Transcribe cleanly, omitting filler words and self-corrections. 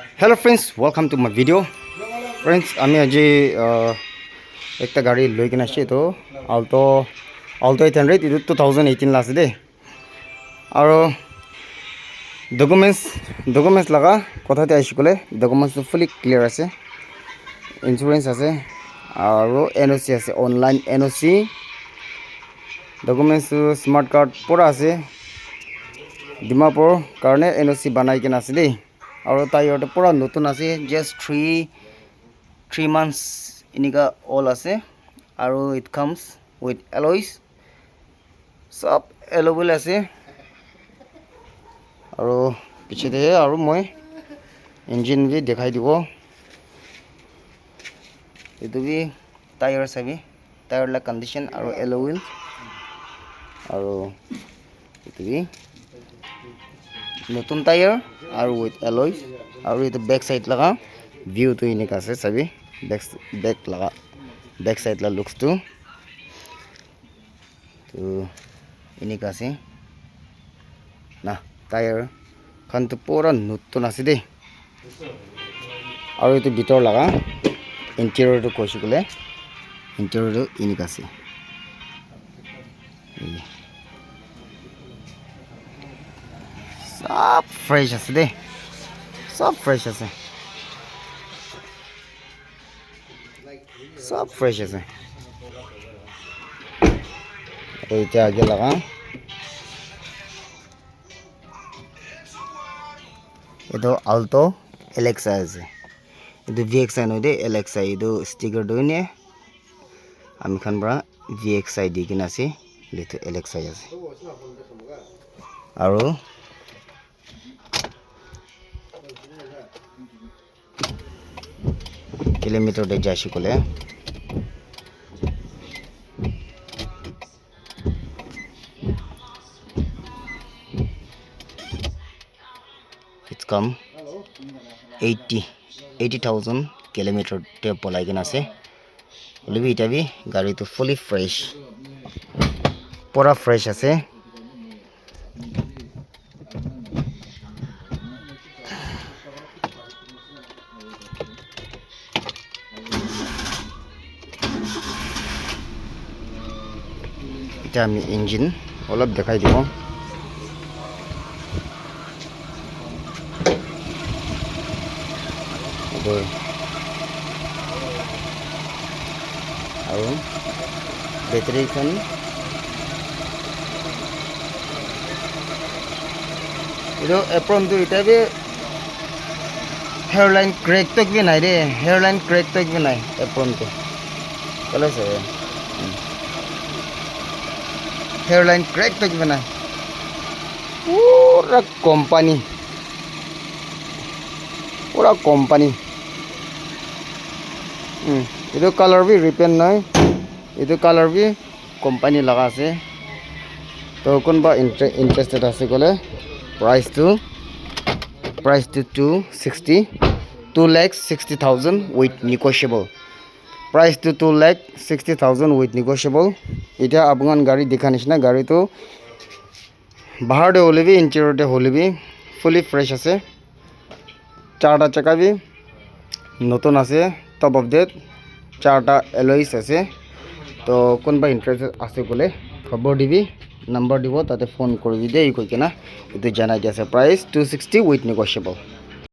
Hello friends, welcome to my video. Friends, আমি আজি একটা গাড়ি লৈ কিনে আসছি তো Alto 800 ಇದು 2018 লাস্ট দে আৰু ডকুমেন্টস লাগা কথাতে আইছি কলে ডকুমেন্টস ফুলি ক্লিয়াৰ আছে ইন্স্যুৰেন্স আছে আৰু এনওসি আছে online NOC documents smart card পুৰা আছে ডিমাপুৰ কাৰণে এনওসি বনাই কিনে আছে দেই আৰু টায়াৰটো পুৰা নতুন আছে জাস্ট 3 months ইনিকা অল আছে আৰু ইট কামস উইথ এলয়স সব এলোবেল আছে আৰু পিছতে আৰু মই ইঞ্জিন বি দেখাই দিব এটো বি টায়াৰ চাবি টায়াৰ লা কন্ডিশন আৰু এলোবেল আৰু এটো বি নতুন টায়ার আর উইথ এলয়স আর এটা ব্যাক সাইড লাগা ভিউ তো ইনিক আছে সবই ব্যাক সাইড লা লুকস তো ইনিক আছে না টায়ার খান তো পুরা নতুন আছে দেই আর এটা ভিতর লাগা ইন্টেরিয়র তো কইছি বলে ইন্টেরিয়র ইনিক আছে সব ফ্রেশ আছে দে সব ফ্রেশ আছে সব ফ্রেশ আছে এইটা আগে লাগা এটা আল্টো এলেক্সা আছে এটা ভিএক্সআই নয় দে এলেক্সা এটা স্টিকার দইনে আমি খানবরা ভিএক্সআই দি কিনা আছে এটা এলেক্সাই আছে আৰু কিলোমিটার দে যাইছি কলে it's come 80,000 কিলোমিটার তে পলাই কিনা আছে বলিবি এটা বি গাড়ি তো ফুলি ফ্রেশ পুরা ফ্রেশ আছে এটা আমি ইঞ্জিন অলপ দেখাই দিব আৰু বেটাৰীখন এইটো এপ্ৰনটো এতিয়া বি হেয়াৰলাইন ক্ৰেক তক বি নাই দে হেয়াৰলাইন ক্ৰেক তক বি নাই এপ্ৰনটো কলে চাগে हेयरलाइन क्रैक तक बना पूरा कंपनी ये कलर भी रिपेयर ना ये कलर भी कंपनी लगा से तो कौन बा इंटरेस्टेड आसे कोले price to 260,000 with negotiable price तो 260,000 with negotiable इटा आपन गाड़ी देखा निचिना गाड़ी तो बाहर दे होले भी इंटीरियर दे होले भी फुली फ्रेश আছে চারটা চাকা भी নতুন আছে টপ অফ ডেট চারটা এলয়স আছে তো কোনবা ইন্টারেস্ট আছে বলে খবর দিবি নাম্বার দিব তাতে ফোন করবি দে কই কেনা এটো জানাই দিছে প্রাইস 260 with negotiable